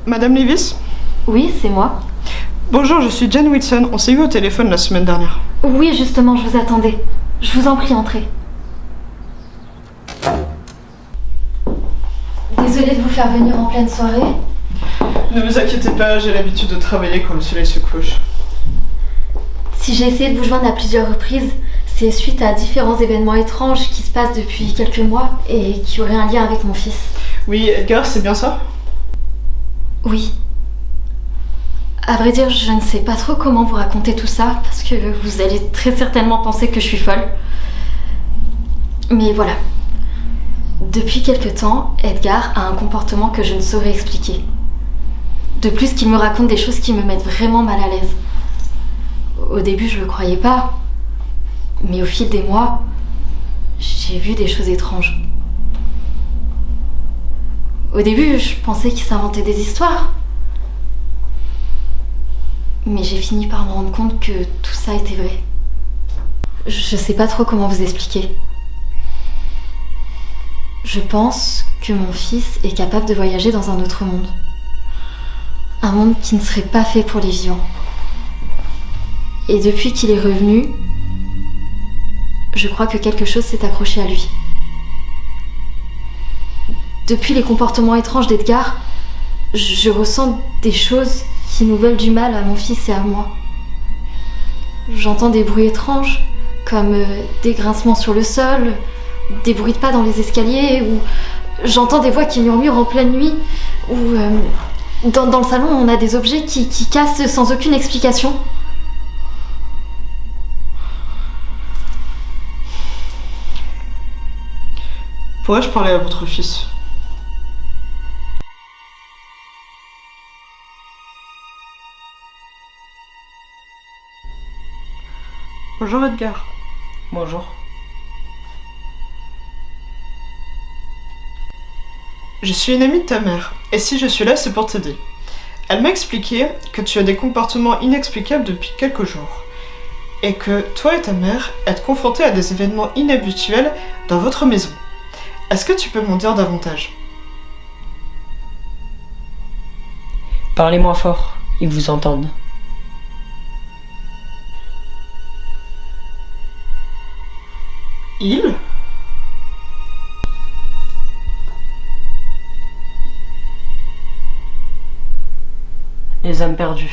Madame Levis? Oui, c'est moi. Bonjour, je suis Jen Wilson. On s'est eu au téléphone la semaine dernière. Oui, justement, je vous attendais. Je vous en prie, entrez. Désolée de vous faire venir en pleine soirée. Ne vous inquiétez pas, j'ai l'habitude de travailler quand le soleil se couche. Si j'ai essayé de vous joindre à plusieurs reprises, c'est suite à différents événements étranges qui se passent depuis quelques mois et qui auraient un lien avec mon fils. Oui, Edgar, c'est bien ça? Oui. À vrai dire, je ne sais pas trop comment vous raconter tout ça, parce que vous allez très certainement penser que je suis folle. Mais voilà. Depuis quelque temps, Edgar a un comportement que je ne saurais expliquer. De plus qu'il me raconte des choses qui me mettent vraiment mal à l'aise. Au début, je le croyais pas. Mais au fil des mois, j'ai vu des choses étranges. Au début, je pensais qu'il s'inventait des histoires. Mais j'ai fini par me rendre compte que tout ça était vrai. Je sais pas trop comment vous expliquer. Je pense que mon fils est capable de voyager dans un autre monde. Un monde qui ne serait pas fait pour les vivants. Et depuis qu'il est revenu, je crois que quelque chose s'est accroché à lui. Depuis les comportements étranges d'Edgar, je ressens des choses qui nous veulent du mal à mon fils et à moi. J'entends des bruits étranges, comme des grincements sur le sol, des bruits de pas dans les escaliers, ou j'entends des voix qui murmurent en pleine nuit, ou dans le salon on a des objets qui cassent sans aucune explication. Pourrais-je parler à votre fils? Bonjour Edgar. Bonjour. Je suis une amie de ta mère, et si je suis là, c'est pour t'aider. Elle m'a expliqué que tu as des comportements inexplicables depuis quelques jours, et que toi et ta mère êtes confrontés à des événements inhabituels dans votre maison. Est-ce que tu peux m'en dire davantage? Parlez moins fort, ils vous entendent. Il? Les âmes perdues.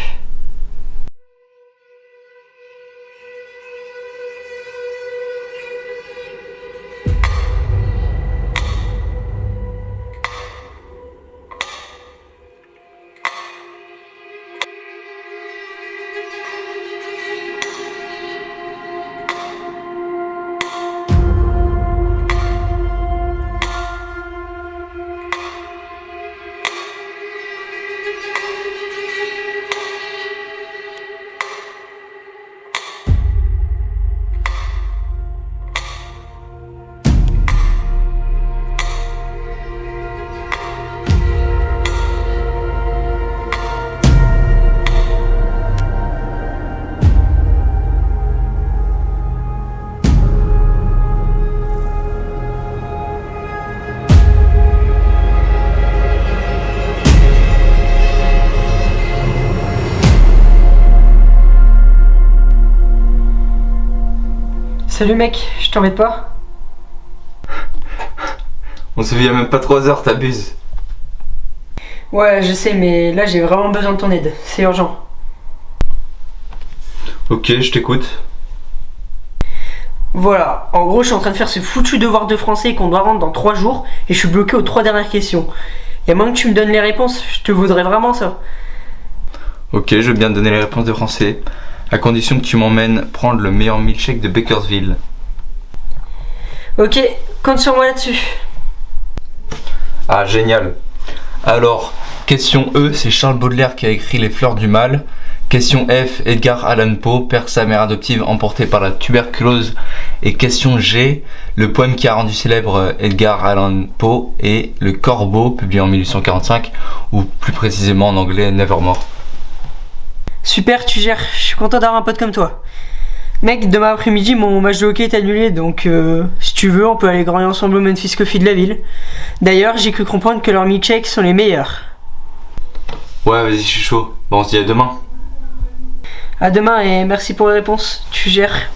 Salut mec, je t'embête pas? On se vit il y a même pas 3 heures, t'abuses. Ouais, je sais, mais là j'ai vraiment besoin de ton aide, c'est urgent. Ok, je t'écoute. Voilà, en gros je suis en train de faire ce foutu devoir de français qu'on doit rendre dans 3 jours et je suis bloqué aux 3 dernières questions. Y'a moins que tu me donnes les réponses, je te voudrais vraiment ça. Ok, je veux bien te donner les réponses de français, à condition que tu m'emmènes prendre le meilleur milkshake de Bakersville. Ok, compte sur moi là-dessus. Ah, génial. Alors, question E, c'est Charles Baudelaire qui a écrit Les Fleurs du Mal. Question F, Edgar Allan Poe perd sa mère adoptive emportée par la tuberculose. Et question G, le poème qui a rendu célèbre Edgar Allan Poe est Le Corbeau, publié en 1845, ou plus précisément en anglais Nevermore. Super, tu gères, je suis content d'avoir un pote comme toi. Mec, demain après-midi, mon match de hockey est annulé, donc si tu veux, on peut aller grailler ensemble au Memphis Coffee de la ville. D'ailleurs, j'ai cru comprendre que leurs milkshakes sont les meilleurs. Ouais, vas-y, je suis chaud. Bon, on se dit à demain. À demain et merci pour les réponses. Tu gères.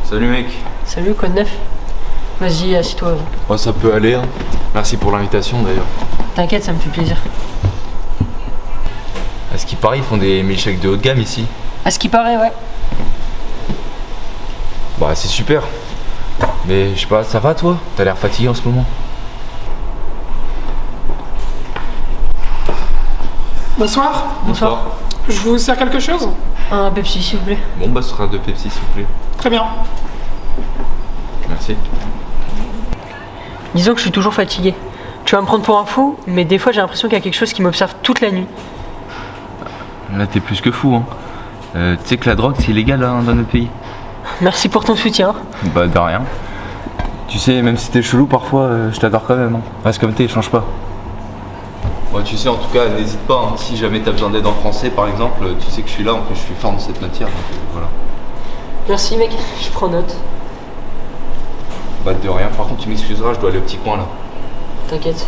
Salut mec. Salut, quoi de neuf? Vas-y, assieds-toi. Ouais, ça peut aller. Hein. Merci pour l'invitation d'ailleurs. T'inquiète, ça me fait plaisir. À ce qui paraît, ils font des milkshakes de haut de gamme ici. À ce qui paraît, ouais. Bah, c'est super. Mais je sais pas, ça va toi? T'as l'air fatigué en ce moment. Bonsoir, Bonsoir. je vous sers quelque chose? Un Pepsi, s'il vous plaît. Bon, bah, ce sera 2 Pepsi s'il vous plaît. Très bien. Merci. Disons que je suis toujours fatigué. Tu vas me prendre pour un fou, mais des fois j'ai l'impression qu'il y a quelque chose qui m'observe toute la nuit. Là, t'es plus que fou, hein. Tu sais que la drogue, c'est illégal hein, dans notre pays. Merci pour ton soutien. Bah, de rien. Tu sais, même si t'es chelou parfois, je t'adore quand même. Hein. Reste comme t'es, change pas. Ouais, tu sais, en tout cas, n'hésite pas. Hein. Si jamais t'as besoin d'aide en français, par exemple, tu sais que je suis là. En plus, je suis fort dans cette matière. Donc, voilà. Merci mec, je prends note. Bah, de rien. Par contre, tu m'excuseras, je dois aller au petit coin là. T'inquiète.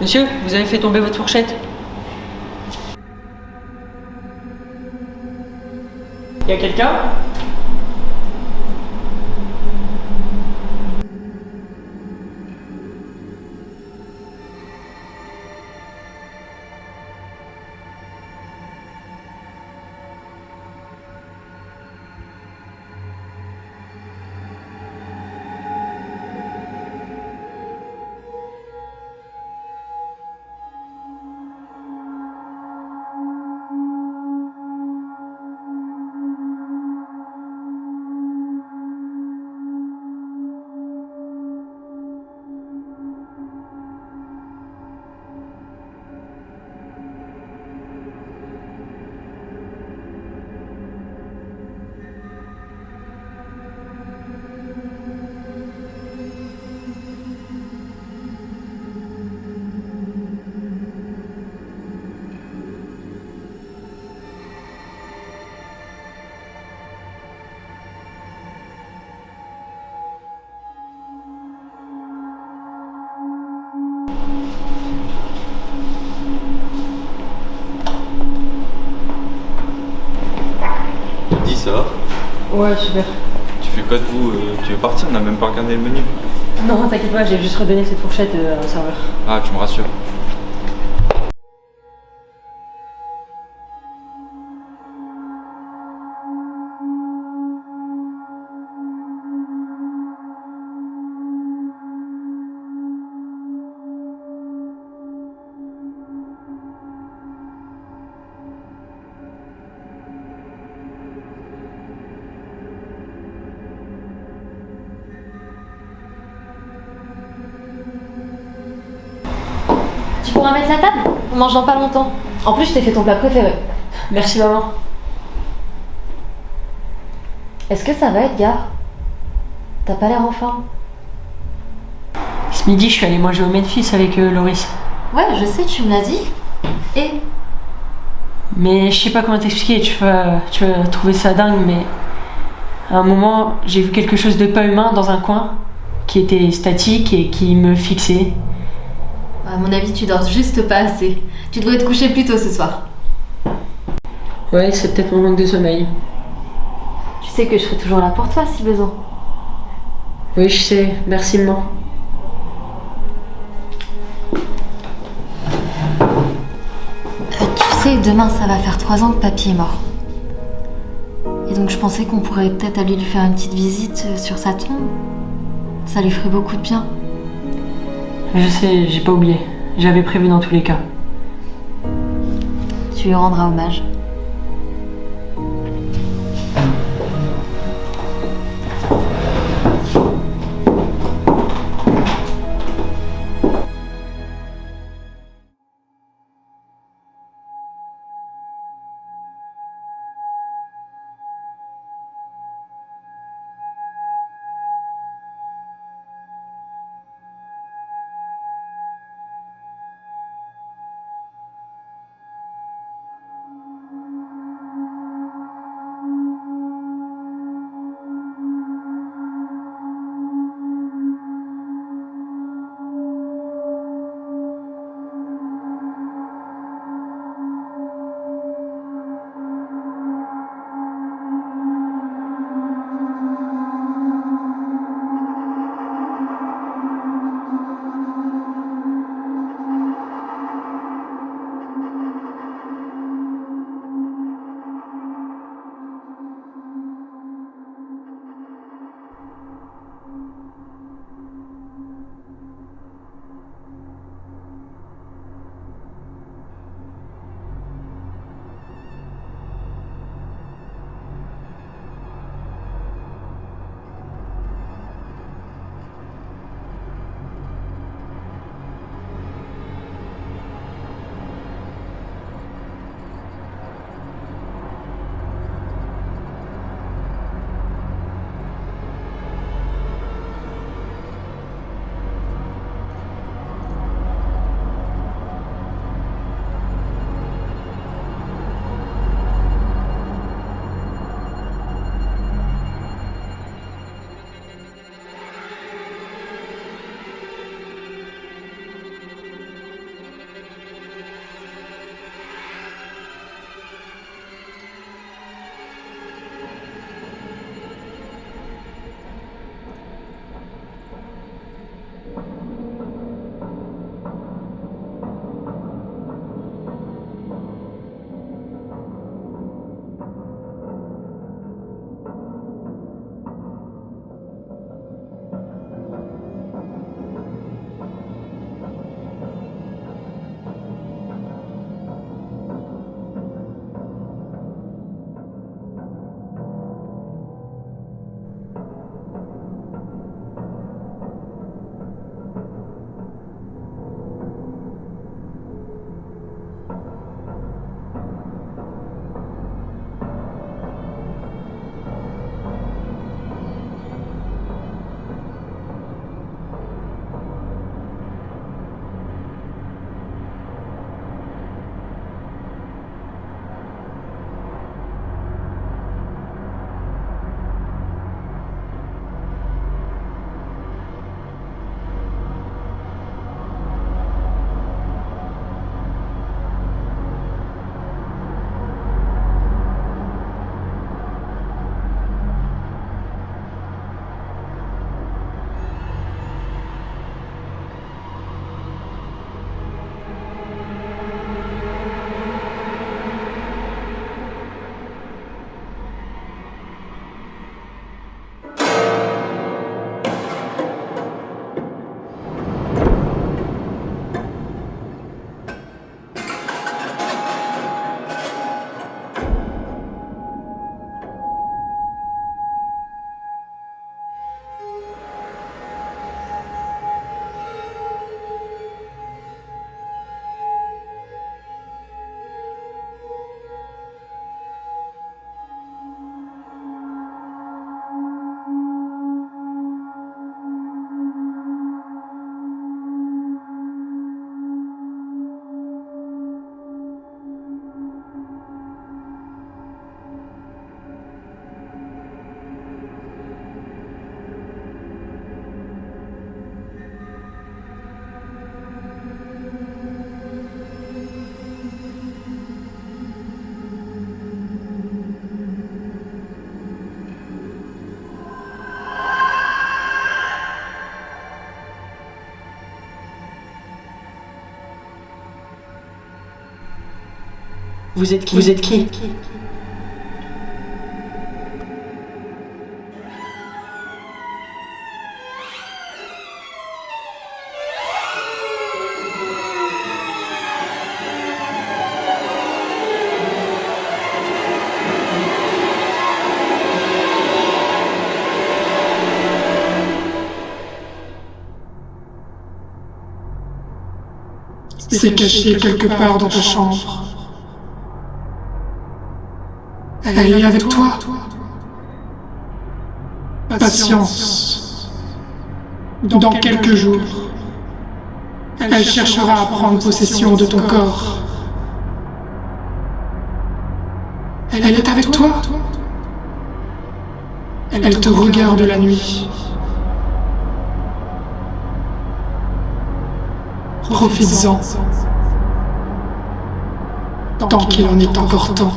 Monsieur, vous avez fait tomber votre fourchette. Y a quelqu'un? Dis ça. Ouais, super. Tu fais quoi de vous Tu veux partir? On n'a même pas regardé le menu. Non, t'inquiète pas, j'ai juste redonné cette fourchette à un serveur. Ah, tu me rassures. va mettre la table? On mange dans pas longtemps. En plus, je t'ai fait ton plat préféré. Merci maman. Est-ce que ça va, Edgar? T'as pas l'air en forme. Ce midi, je suis allé manger au Memphis avec Loris. Ouais, je sais, tu me l'as dit. Et? Mais je sais pas comment t'expliquer, tu vas trouver ça dingue, mais à un moment, j'ai vu quelque chose de pas humain dans un coin qui était statique et qui me fixait. À mon avis, tu dors juste pas assez. Tu devrais te coucher plus tôt ce soir. Ouais, c'est peut-être mon manque de sommeil. Tu sais que je serai toujours là pour toi si besoin. Oui, je sais, merci maman. Tu sais, demain, ça va faire 3 ans que papy est mort. Et donc je pensais qu'on pourrait peut-être aller lui faire une petite visite sur sa tombe. Ça lui ferait beaucoup de bien. Je sais, j'ai pas oublié. J'avais prévu dans tous les cas. Tu lui rendras hommage. Vous êtes qui? Vous êtes qui? C'est caché quelque part dans ta chambre. Elle est avec toi. Patience. Dans quelques jours, elle cherchera à prendre possession de ton corps. Elle est avec toi. Elle te regarde la nuit. Profites-en. Tant qu'il en est encore temps.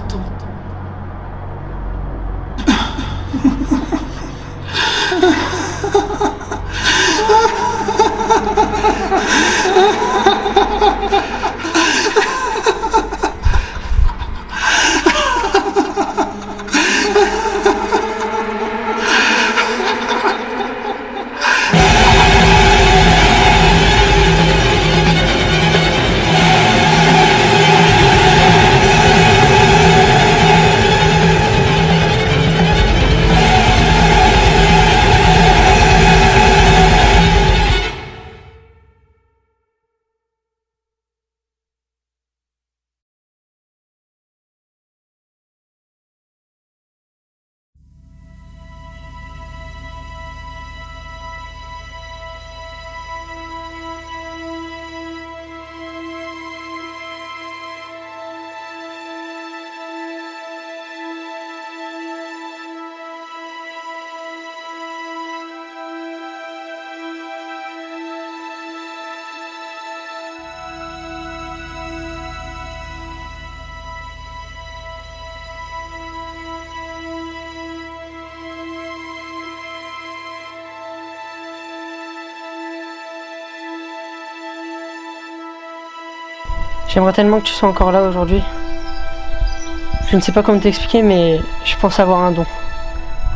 J'aimerais tellement que tu sois encore là aujourd'hui. Je ne sais pas comment t'expliquer, mais je pense avoir un don.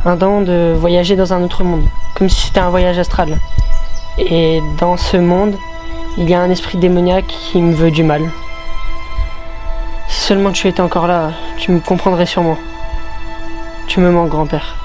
Un don de voyager dans un autre monde, comme si c'était un voyage astral. Et dans ce monde, il y a un esprit démoniaque qui me veut du mal. Si seulement tu étais encore là, tu me comprendrais sûrement. Tu me manques, grand-père.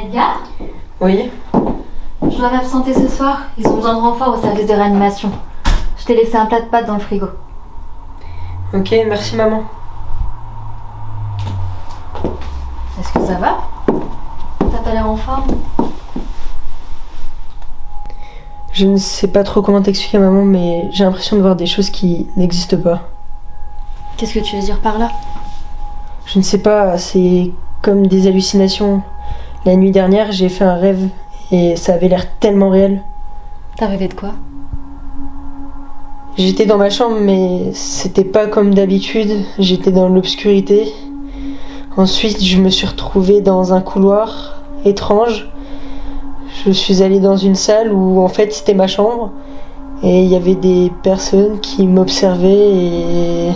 Edgar ? Oui? Je dois m'absenter ce soir. Ils ont besoin de renfort au service de réanimation. Je t'ai laissé un plat de pâtes dans le frigo. Ok, merci maman. Est-ce que ça va? T'as pas l'air en forme? Je ne sais pas trop comment t'expliquer maman, mais j'ai l'impression de voir des choses qui n'existent pas. Qu'est-ce que tu veux dire par là? Je ne sais pas, c'est comme des hallucinations. La nuit dernière, j'ai fait un rêve et ça avait l'air tellement réel. T'as rêvé de quoi? J'étais dans ma chambre, mais c'était pas comme d'habitude. J'étais dans l'obscurité. Ensuite, je me suis retrouvée dans un couloir étrange. Je suis allée dans une salle où en fait c'était ma chambre. Et il y avait des personnes qui m'observaient et...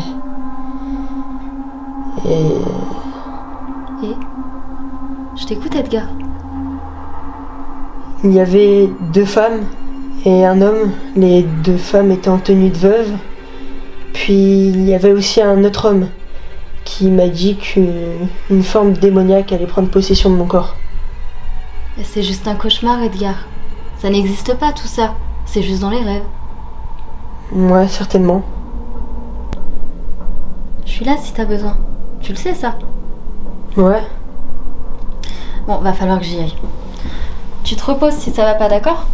Je t'écoute, Edgar. Il y avait 2 femmes et un homme. Les 2 femmes étaient en tenue de veuve. Puis il y avait aussi un autre homme qui m'a dit qu'une forme démoniaque allait prendre possession de mon corps. C'est juste un cauchemar, Edgar. Ça n'existe pas tout ça. C'est juste dans les rêves. Ouais, certainement. Je suis là si t'as besoin. Tu le sais ça? Ouais. Bon, va falloir que j'y aille. Tu te reposes si ça va pas, d'accord?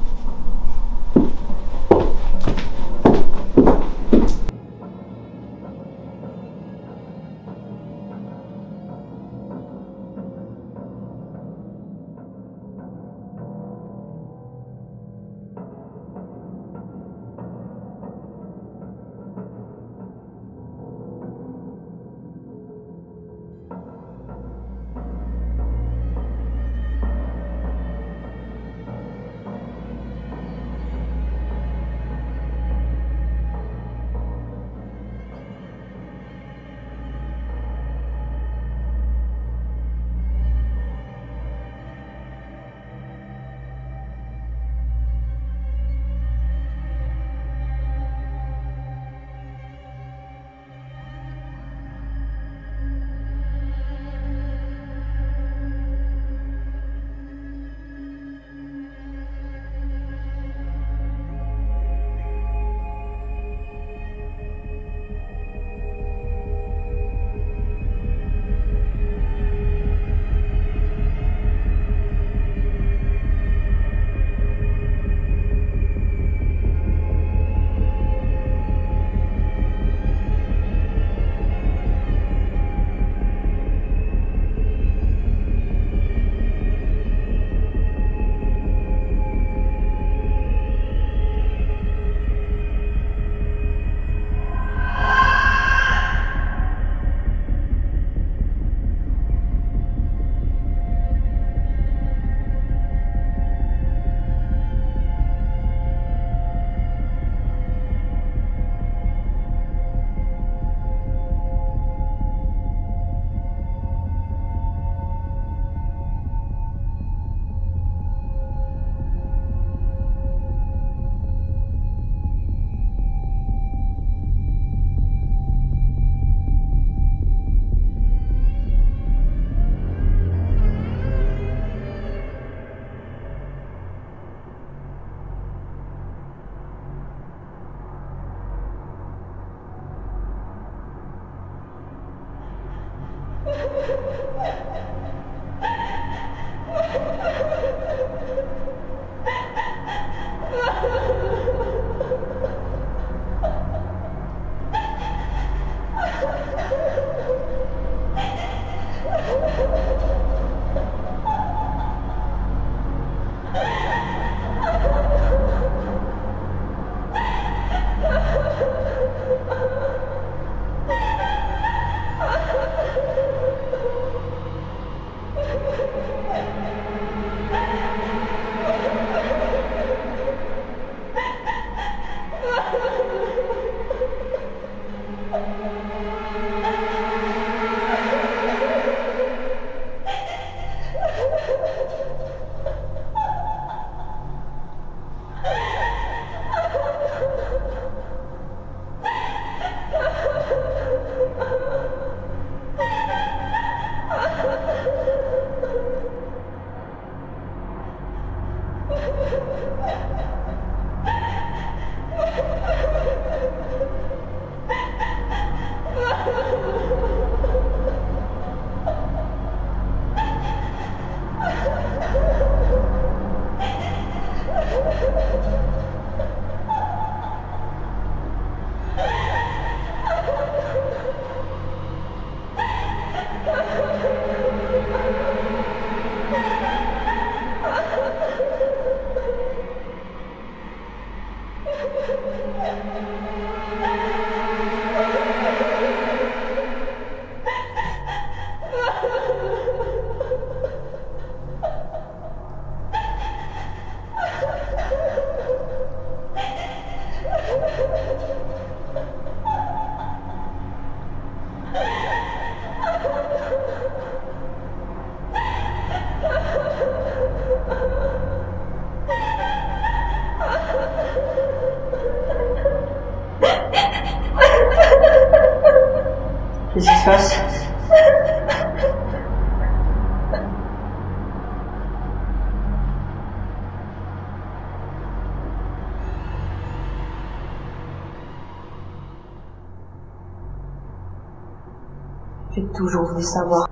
toujours voulu savoir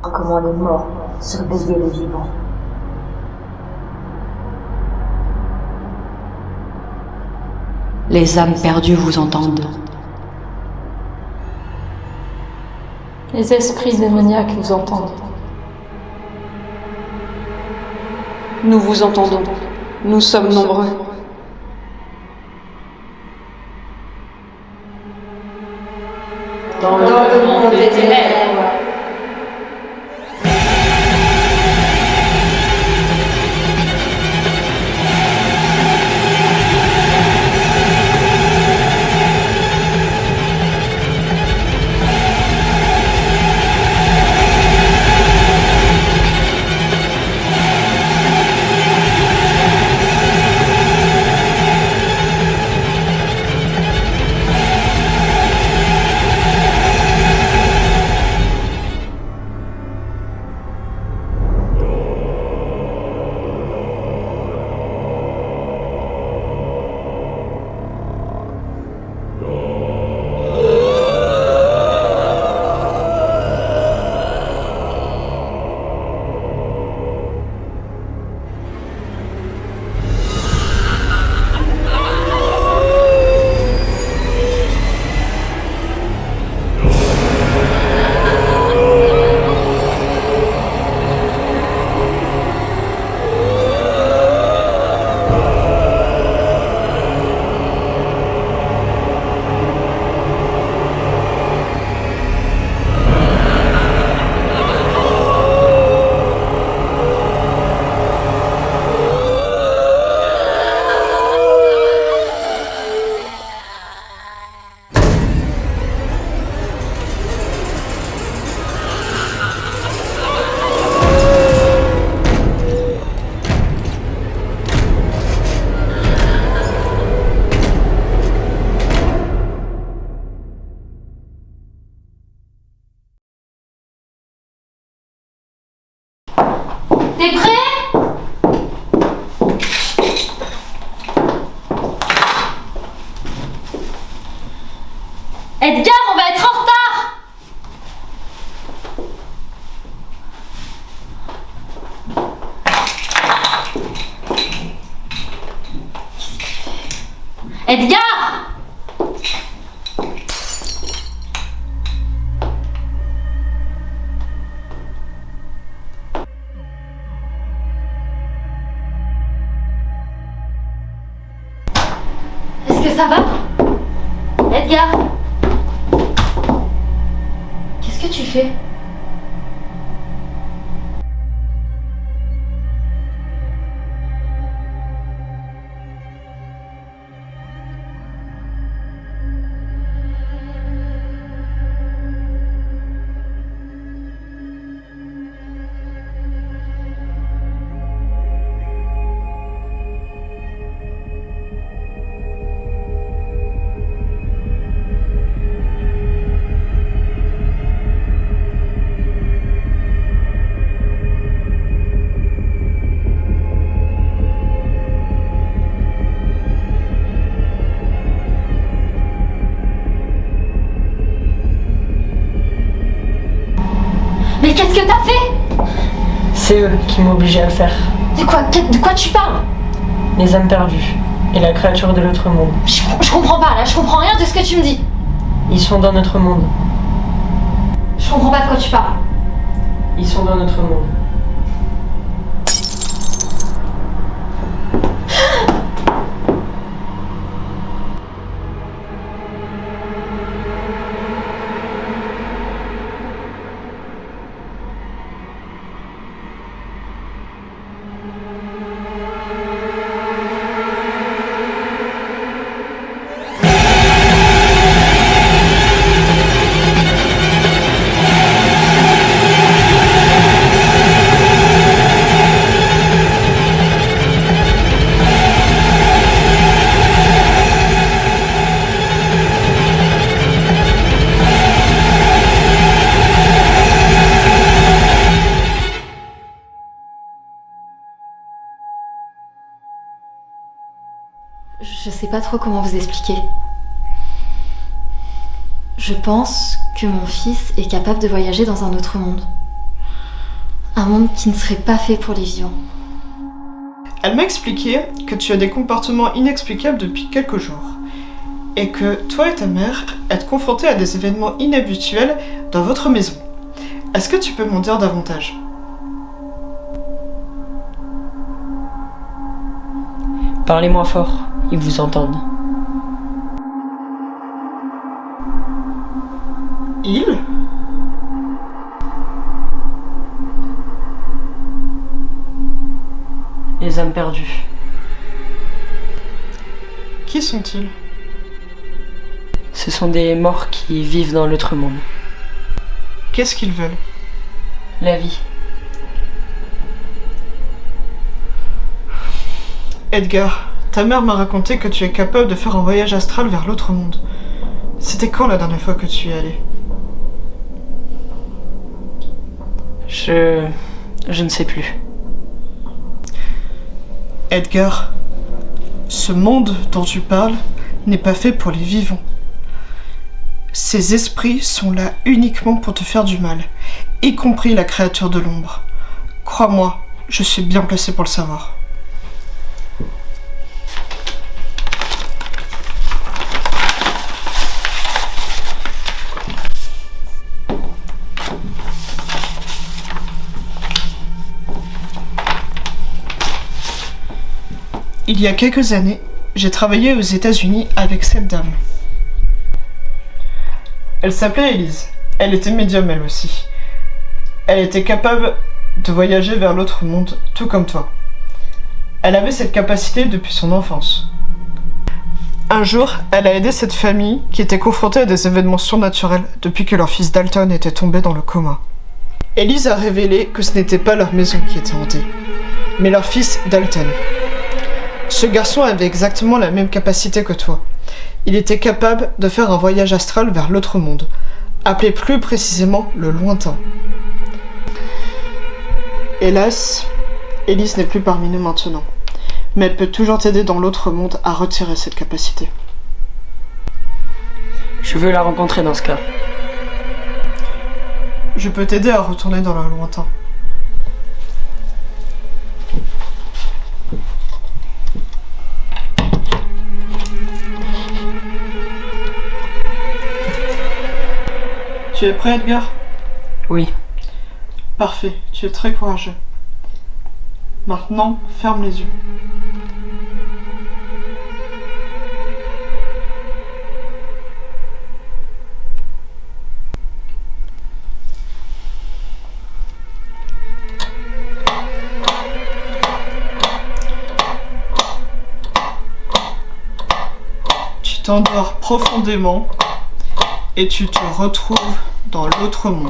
comment les morts surveillaient les vivants. Les âmes perdues vous entendent. Les esprits démoniaques vous entendent. Nous vous entendons. Nous sommes nombreux. Dans le monde des ténèbres. T'es prêt? Edgar, on va être en retard! Edgar! Est-ce que ça va? Edgar? Qu'est-ce que tu fais? Mais qu'est-ce que t'as fait? C'est eux qui m'ont obligé à le faire. De quoi tu parles? Les âmes perdues et la créature de l'autre monde. Je comprends pas là, je comprends rien de ce que tu me dis. Ils sont dans notre monde. Je comprends pas de quoi tu parles. Ils sont dans notre monde. Je sais pas trop comment vous expliquer. Je pense que mon fils est capable de voyager dans un autre monde. Un monde qui ne serait pas fait pour les vivants. Elle m'a expliqué que tu as des comportements inexplicables depuis quelques jours. Et que toi et ta mère êtes confrontés à des événements inhabituels dans votre maison. Est-ce que tu peux m'en dire davantage ? Parlez moins fort, ils vous entendent. Ils ? Les âmes perdues. Qui sont-ils ? Ce sont des morts qui vivent dans l'autre monde. Qu'est-ce qu'ils veulent ? La vie. Edgar, ta mère m'a raconté que tu es capable de faire un voyage astral vers l'autre monde. C'était quand la dernière fois que tu y es allé ? Je ne sais plus. Edgar, ce monde dont tu parles n'est pas fait pour les vivants. Ces esprits sont là uniquement pour te faire du mal, y compris la créature de l'ombre. Crois-moi, je suis bien placé pour le savoir. Il y a quelques années, j'ai travaillé aux États-Unis avec cette dame. Elle s'appelait Elise. Elle était médium elle aussi. Elle était capable de voyager vers l'autre monde, tout comme toi. Elle avait cette capacité depuis son enfance. Un jour, elle a aidé cette famille qui était confrontée à des événements surnaturels depuis que leur fils Dalton était tombé dans le coma. Elise a révélé que ce n'était pas leur maison qui était hantée, mais leur fils Dalton. Ce garçon avait exactement la même capacité que toi. Il était capable de faire un voyage astral vers l'autre monde, appelé plus précisément le lointain. Hélas, Elise n'est plus parmi nous maintenant, mais elle peut toujours t'aider dans l'autre monde à retirer cette capacité. Je veux la rencontrer dans ce cas. Je peux t'aider à retourner dans le lointain. Tu es prêt, Edgar ? Oui. Parfait, tu es très courageux. Maintenant, ferme les yeux. Tu t'endors profondément et tu te retrouves dans l'autre monde.